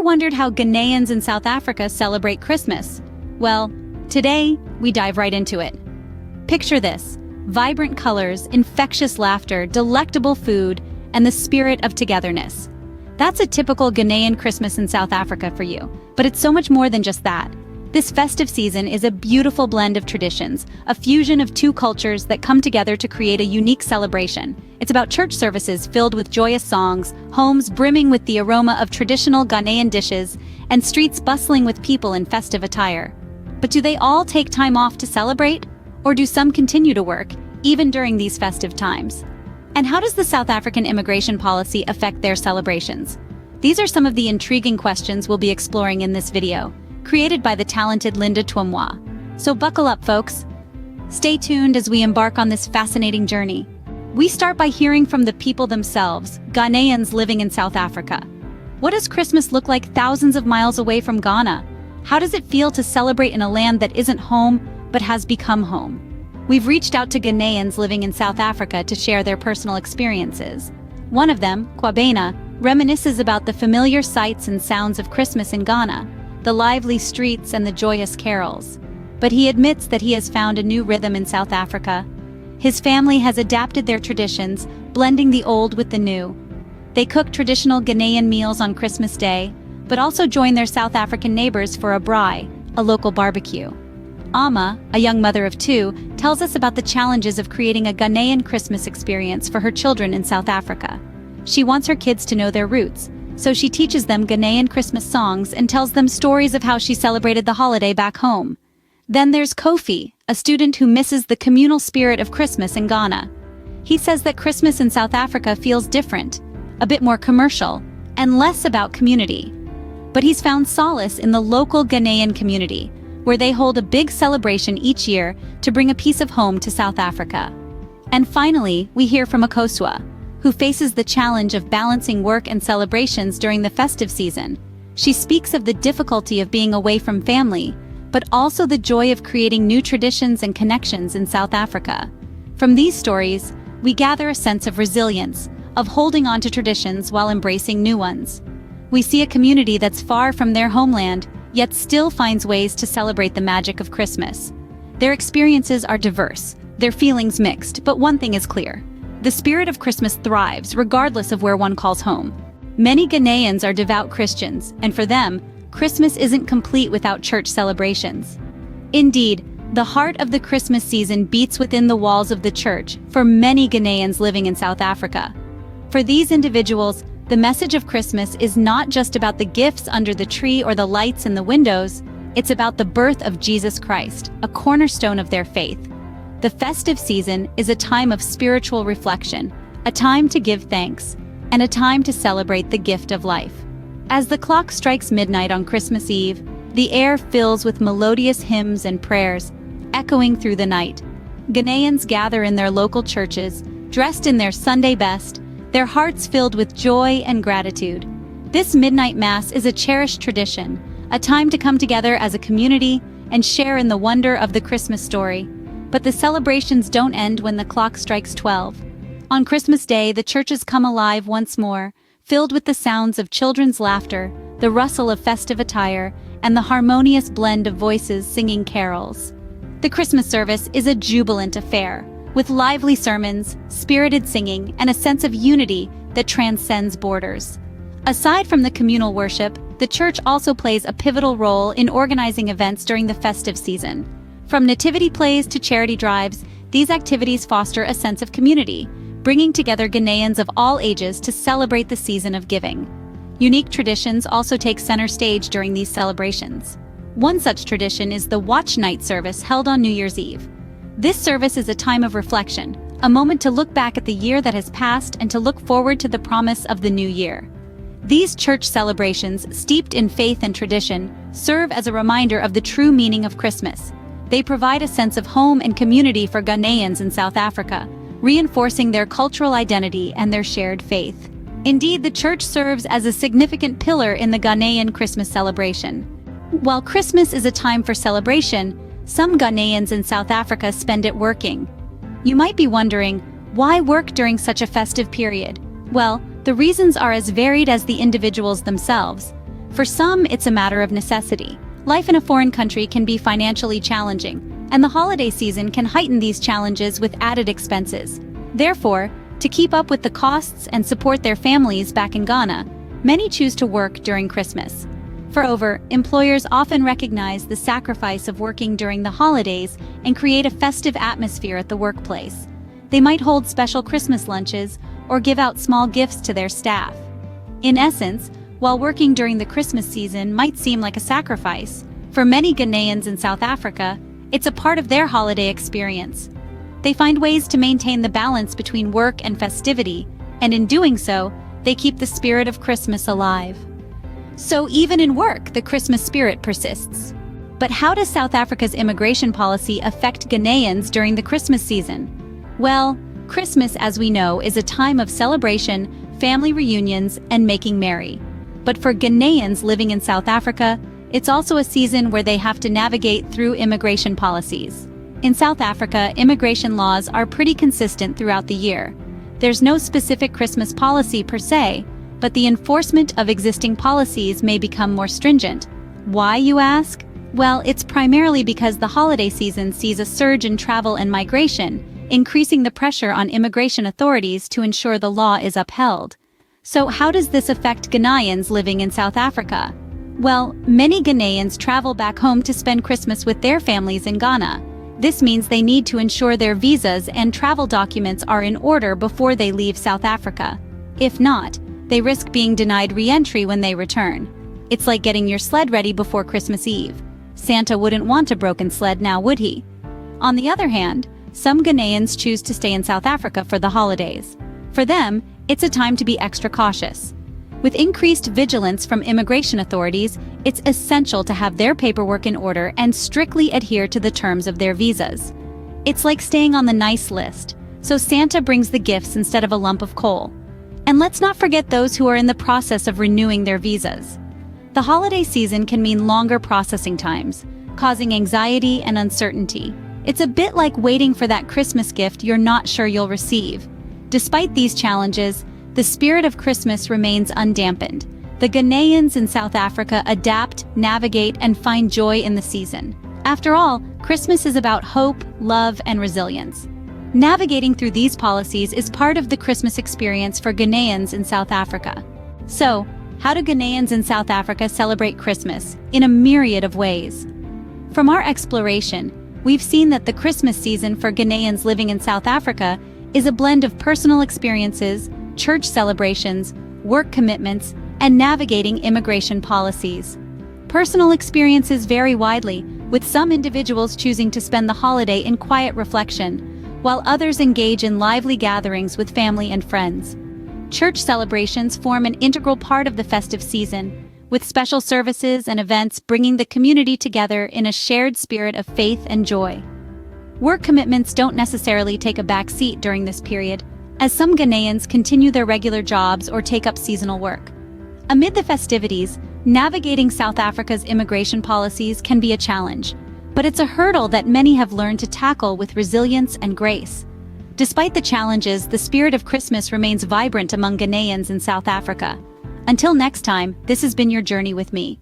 Ever wondered how Ghanaians in South Africa celebrate Christmas? Well, today we dive right into it. Picture this: vibrant colors, infectious laughter, delectable food, and the spirit of togetherness. That's a typical Ghanaian Christmas in South Africa for you, but it's so much more than just that. This festive season is a beautiful blend of traditions, a fusion of two cultures that come together to create a unique celebration. It's about church services filled with joyous songs, homes brimming with the aroma of traditional Ghanaian dishes, and streets bustling with people in festive attire. But do they all take time off to celebrate? Or do some continue to work, even during these festive times? And how does the South African immigration policy affect their celebrations? These are some of the intriguing questions we'll be exploring in this video, created by the talented Linda Twumwa. So buckle up, folks. Stay tuned as we embark on this fascinating journey. We start by hearing from the people themselves, Ghanaians living in South Africa. What does Christmas look like thousands of miles away from Ghana? How does it feel to celebrate in a land that isn't home, but has become home? We've reached out to Ghanaians living in South Africa to share their personal experiences. One of them, Kwabena, reminisces about the familiar sights and sounds of Christmas in Ghana, the lively streets and the joyous carols. But he admits that he has found a new rhythm in South Africa. His family has adapted their traditions, blending the old with the new. They cook traditional Ghanaian meals on Christmas Day, but also join their South African neighbors for a braai, a local barbecue. Ama, a young mother of two, tells us about the challenges of creating a Ghanaian Christmas experience for her children in South Africa. She wants her kids to know their roots, so she teaches them Ghanaian Christmas songs and tells them stories of how she celebrated the holiday back home. Then there's Kofi, a student who misses the communal spirit of Christmas in Ghana. He says that Christmas in South Africa feels different, a bit more commercial, and less about community. But he's found solace in the local Ghanaian community, where they hold a big celebration each year to bring a piece of home to South Africa. And finally, we hear from Akosua, who faces the challenge of balancing work and celebrations during the festive season. She speaks of the difficulty of being away from family, but also the joy of creating new traditions and connections in South Africa. From these stories, we gather a sense of resilience, of holding on to traditions while embracing new ones. We see a community that's far from their homeland, yet still finds ways to celebrate the magic of Christmas. Their experiences are diverse, their feelings mixed, but one thing is clear: the spirit of Christmas thrives regardless of where one calls home. Many Ghanaians are devout Christians, and for them, Christmas isn't complete without church celebrations. Indeed, the heart of the Christmas season beats within the walls of the church for many Ghanaians living in South Africa. For these individuals, the message of Christmas is not just about the gifts under the tree or the lights in the windows, it's about the birth of Jesus Christ, a cornerstone of their faith. The festive season is a time of spiritual reflection, a time to give thanks, and a time to celebrate the gift of life. As the clock strikes midnight on Christmas Eve, the air fills with melodious hymns and prayers, echoing through the night. Ghanaians gather in their local churches, dressed in their Sunday best, their hearts filled with joy and gratitude. This midnight mass is a cherished tradition, a time to come together as a community and share in the wonder of the Christmas story. But the celebrations don't end when the clock strikes 12. On Christmas Day, the churches come alive once more, filled with the sounds of children's laughter, the rustle of festive attire, and the harmonious blend of voices singing carols. The Christmas service is a jubilant affair, with lively sermons, spirited singing, and a sense of unity that transcends borders. Aside from the communal worship, the church also plays a pivotal role in organizing events during the festive season. From nativity plays to charity drives, these activities foster a sense of community, bringing together Ghanaians of all ages to celebrate the season of giving. Unique traditions also take center stage during these celebrations. One such tradition is the Watch Night service held on New Year's Eve. This service is a time of reflection, a moment to look back at the year that has passed and to look forward to the promise of the new year. These church celebrations, steeped in faith and tradition, serve as a reminder of the true meaning of Christmas. They provide a sense of home and community for Ghanaians in South Africa, reinforcing their cultural identity and their shared faith. Indeed, the church serves as a significant pillar in the Ghanaian Christmas celebration. While Christmas is a time for celebration, some Ghanaians in South Africa spend it working. You might be wondering, why work during such a festive period? Well, the reasons are as varied as the individuals themselves. For some, it's a matter of necessity. Life in a foreign country can be financially challenging, and the holiday season can heighten these challenges with added expenses. Therefore, to keep up with the costs and support their families back in Ghana, many choose to work during Christmas. Moreover, employers often recognize the sacrifice of working during the holidays and create a festive atmosphere at the workplace. They might hold special Christmas lunches or give out small gifts to their staff. In essence, while working during the Christmas season might seem like a sacrifice, for many Ghanaians in South Africa, it's a part of their holiday experience. They find ways to maintain the balance between work and festivity, and in doing so, they keep the spirit of Christmas alive. So even in work, the Christmas spirit persists. But how does South Africa's immigration policy affect Ghanaians during the Christmas season? Well, Christmas, as we know, is a time of celebration, family reunions, and making merry. But for Ghanaians living in South Africa, it's also a season where they have to navigate through immigration policies. In South Africa, immigration laws are pretty consistent throughout the year. There's no specific Christmas policy per se, but the enforcement of existing policies may become more stringent. Why, you ask? Well, it's primarily because the holiday season sees a surge in travel and migration, increasing the pressure on immigration authorities to ensure the law is upheld. So how does this affect Ghanaians living in South Africa? Well, many Ghanaians travel back home to spend Christmas with their families in Ghana. This means they need to ensure their visas and travel documents are in order before they leave South Africa. If not, they risk being denied re-entry when they return. It's like getting your sled ready before Christmas Eve. Santa wouldn't want a broken sled now, would he? On the other hand, some Ghanaians choose to stay in South Africa for the holidays. For them, it's a time to be extra cautious. With increased vigilance from immigration authorities, it's essential to have their paperwork in order and strictly adhere to the terms of their visas. It's like staying on the nice list, so Santa brings the gifts instead of a lump of coal. And let's not forget those who are in the process of renewing their visas. The holiday season can mean longer processing times, causing anxiety and uncertainty. It's a bit like waiting for that Christmas gift you're not sure you'll receive. Despite these challenges, the spirit of Christmas remains undampened. The Ghanaians in South Africa adapt, navigate, and find joy in the season. After all, Christmas is about hope, love, and resilience. Navigating through these policies is part of the Christmas experience for Ghanaians in South Africa. So, how do Ghanaians in South Africa celebrate Christmas? In a myriad of ways. From our exploration, we've seen that the Christmas season for Ghanaians living in South Africa is a blend of personal experiences, church celebrations, work commitments, and navigating immigration policies. Personal experiences vary widely, with some individuals choosing to spend the holiday in quiet reflection, while others engage in lively gatherings with family and friends. Church celebrations form an integral part of the festive season, with special services and events bringing the community together in a shared spirit of faith and joy. Work commitments don't necessarily take a back seat during this period, as some Ghanaians continue their regular jobs or take up seasonal work. Amid the festivities, navigating South Africa's immigration policies can be a challenge, but it's a hurdle that many have learned to tackle with resilience and grace. Despite the challenges, the spirit of Christmas remains vibrant among Ghanaians in South Africa. Until next time, this has been your journey with me.